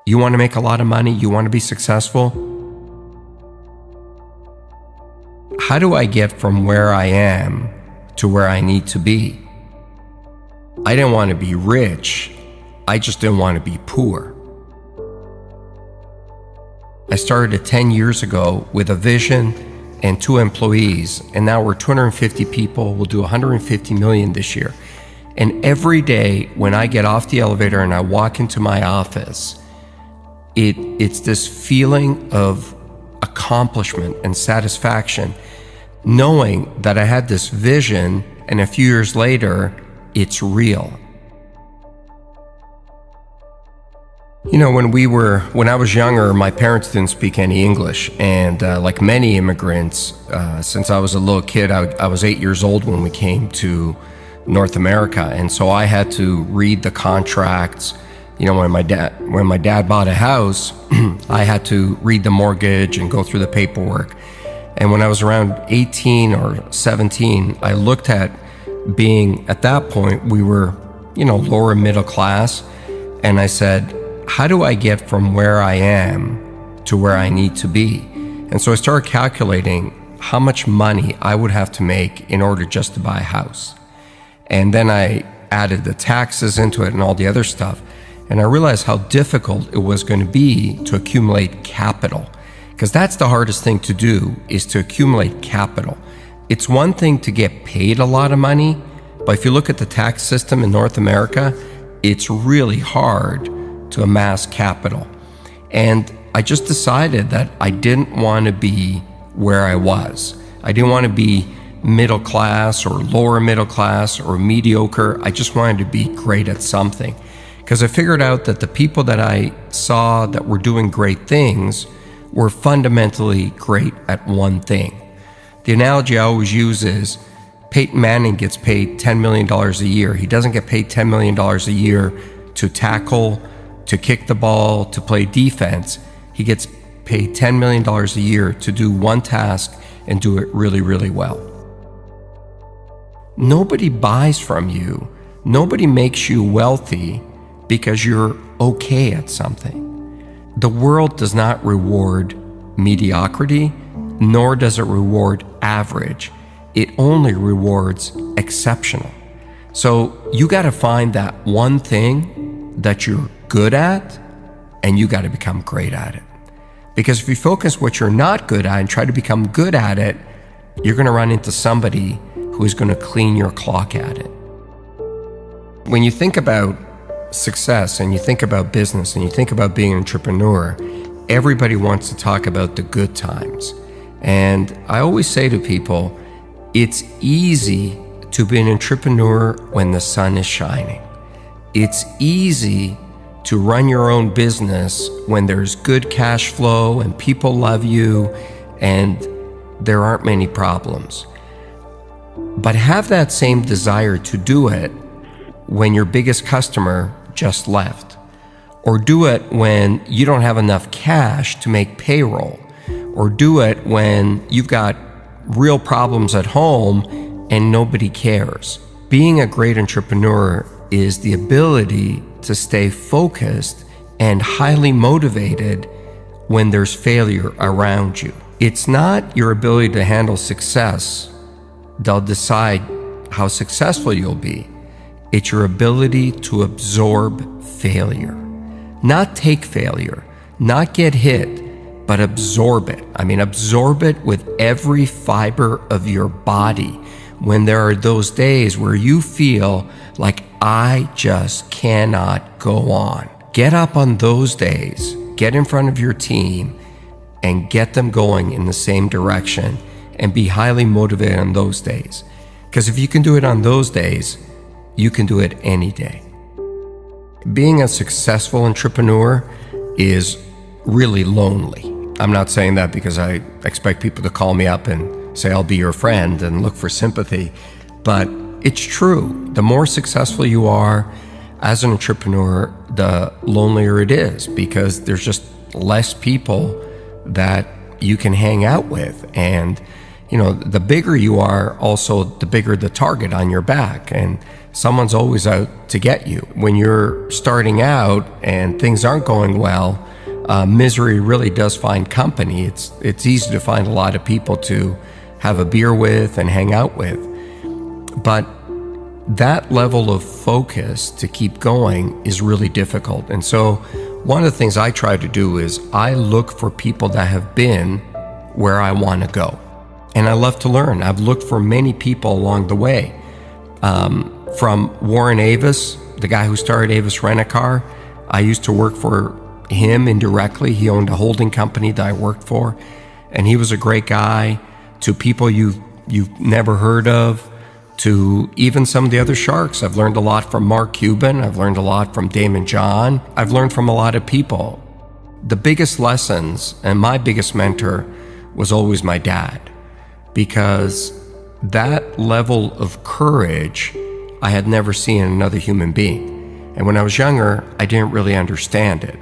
You want to make a lot of money? You want to be successful? How do I get from where I am to where I need to be? I didn't want to be rich. I just didn't want to be poor. I started it 10 years ago with a vision and 2 employees, and now we're 250 people. We'll do 150 million this year. And every day when I get off the elevator and I walk into my office, it's this feeling of accomplishment and satisfaction, knowing that I had this vision and a few years later, it's real. You know, when I was younger, my parents didn't speak any English. And like many immigrants, since I was a little kid, I was 8 years old when we came to North America. And so I had to read the contracts. You know, when my dad bought a house, I had to read the mortgage and go through the paperwork. And when I was around 18 or 17, I looked at being, at that point, we were, lower middle class. And I said, how do I get from where I am to where I need to be? And so I started calculating how much money I would have to make in order just to buy a house. And then I added the taxes into it and all the other stuff. And I realized how difficult it was going to be to accumulate capital. Because that's the hardest thing to do, is to accumulate capital. It's one thing to get paid a lot of money, but if you look at the tax system in North America, it's really hard to amass capital. And I just decided that I didn't want to be where I was. I didn't want to be middle class or lower middle class or mediocre. I just wanted to be great at something. Because I figured out that the people that I saw that were doing great things were fundamentally great at one thing. The analogy I always use is Peyton Manning gets paid $10 million a year. He doesn't get paid $10 million a year to tackle, to kick the ball, to play defense. He gets paid $10 million a year to do one task and do it really, really well. Nobody buys from you. Nobody makes you wealthy because you're okay at something. The world does not reward mediocrity, nor does it reward average. It only rewards exceptional. So you got to find that one thing that you're good at, and you got to become great at it. Because if you focus what you're not good at and try to become good at it, you're going to run into somebody who is going to clean your clock at it. When you think about success and you think about business and you think about being an entrepreneur, everybody wants to talk about the good times. And I always say to people, it's easy to be an entrepreneur when the sun is shining. It's easy to run your own business when there's good cash flow and people love you and there aren't many problems. But have that same desire to do it when your biggest customer just left, or do it when you don't have enough cash to make payroll, or do it when you've got real problems at home and nobody cares. Being a great entrepreneur is the ability to stay focused and highly motivated when there's failure around you. It's not your ability to handle success that'll decide how successful you'll be. It's your ability to absorb failure. Not take failure, not get hit, but absorb it. Absorb it with every fiber of your body. When there are those days where you feel like, I just cannot go on. Get up on those days, get in front of your team, and get them going in the same direction, and be highly motivated on those days. Because if you can do it on those days, you can do it any day. Being a successful entrepreneur is really lonely. I'm not saying that because I expect people to call me up and say, I'll be your friend and look for sympathy. But it's true. The more successful you are as an entrepreneur, the lonelier it is, because there's just less people that you can hang out with. And the bigger you are, also the bigger the target on your back. And someone's always out to get you. When you're starting out and things aren't going well, misery really does find company. It's easy to find a lot of people to have a beer with and hang out with. But that level of focus to keep going is really difficult. And so one of the things I try to do is I look for people that have been where I want to go. And I love to learn. I've looked for many people along the way. From Warren Avis, the guy who started Avis Rent-A-Car, I used to work for him indirectly. He owned a holding company that I worked for, and he was a great guy. To people you've never heard of, to even some of the other sharks. I've learned a lot from Mark Cuban. I've learned a lot from Damon John. I've learned from a lot of people. The biggest lessons and my biggest mentor was always my dad, because that level of courage I had never seen in another human being. And when I was younger, I didn't really understand it.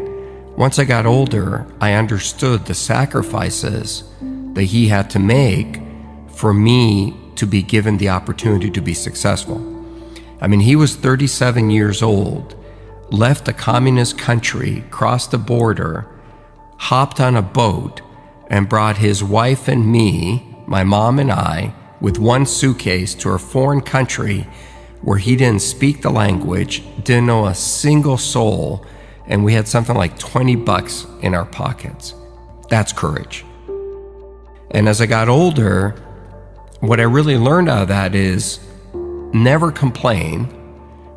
Once I got older, I understood the sacrifices that he had to make for me to be given the opportunity to be successful. I mean, he was 37 years old, left a communist country, crossed the border, hopped on a boat, and brought his wife and me, my mom and I, with one suitcase to a foreign country where he didn't speak the language, didn't know a single soul, and we had something like $20 in our pockets. That's courage. And as I got older, what I really learned out of that is never complain,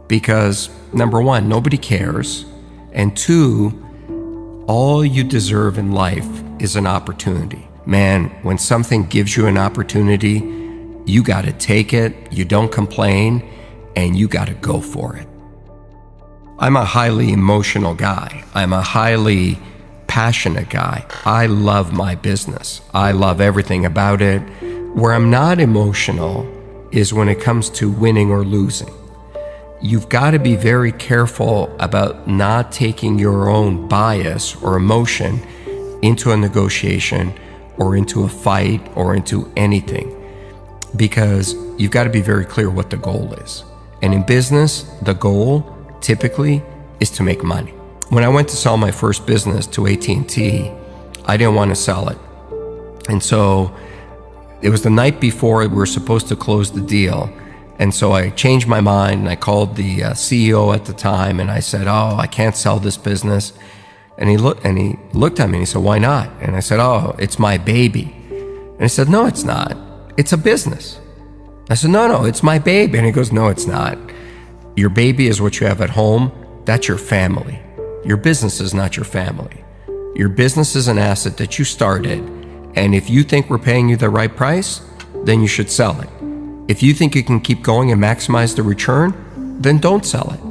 because number one, nobody cares, and two, all you deserve in life is an opportunity. Man, when something gives you an opportunity, you got to take it, you don't complain, and you got to go for it. I'm a highly emotional guy. I'm a highly passionate guy. I love my business. I love everything about it. Where I'm not emotional is when it comes to winning or losing. You've got to be very careful about not taking your own bias or emotion into a negotiation or into a fight or into anything, because you've got to be very clear what the goal is. And in business, the goal typically is to make money. When I went to sell my first business to AT&T, I didn't want to sell it. And so it was the night before we were supposed to close the deal. And so I changed my mind, and I called the CEO at the time, and I said, "Oh, I can't sell this business." And he looked at me and he said, "Why not?" And I said, "Oh, it's my baby." And he said, "No, it's not. It's a business." I said, No, it's my baby." And he goes, "No, it's not. Your baby is what you have at home. That's your family. Your business is not your family. Your business is an asset that you started. And if you think we're paying you the right price, then you should sell it. If you think you can keep going and maximize the return, then don't sell it."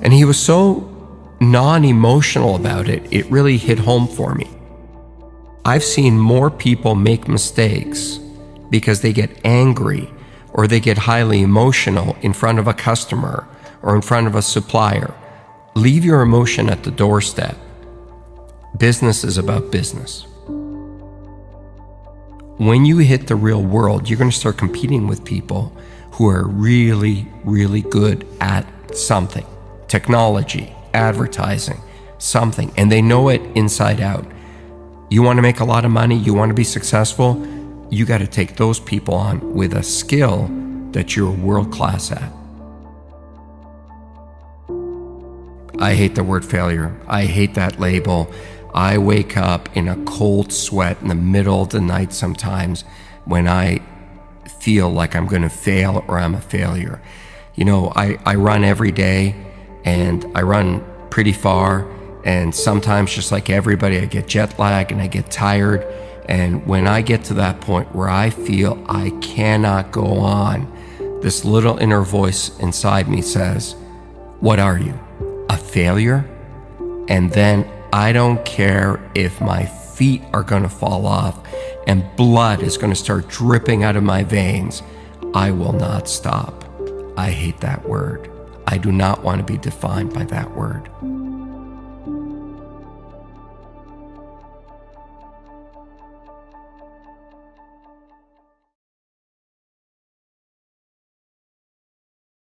And he was so non-emotional about it, it really hit home for me. I've seen more people make mistakes because they get angry or they get highly emotional in front of a customer or in front of a supplier. Leave your emotion at the doorstep. Business is about business. When you hit the real world, you're going to start competing with people who are really, really good at something. Technology, advertising, something, and they know it inside out. You want to make a lot of money, you want to be successful, you got to take those people on with a skill that you're world class at. I hate the word failure. I hate that label. I wake up in a cold sweat in the middle of the night sometimes when I feel like I'm going to fail or I'm a failure. You know, I run every day, and I run pretty far, and sometimes, just like everybody, I get jet lag and I get tired. And when I get to that point where I feel I cannot go on, this little inner voice inside me says, "What are you, a failure?" And then I don't care if my feet are going to fall off and blood is going to start dripping out of my veins. I will not stop. I hate that word. I do not want to be defined by that word.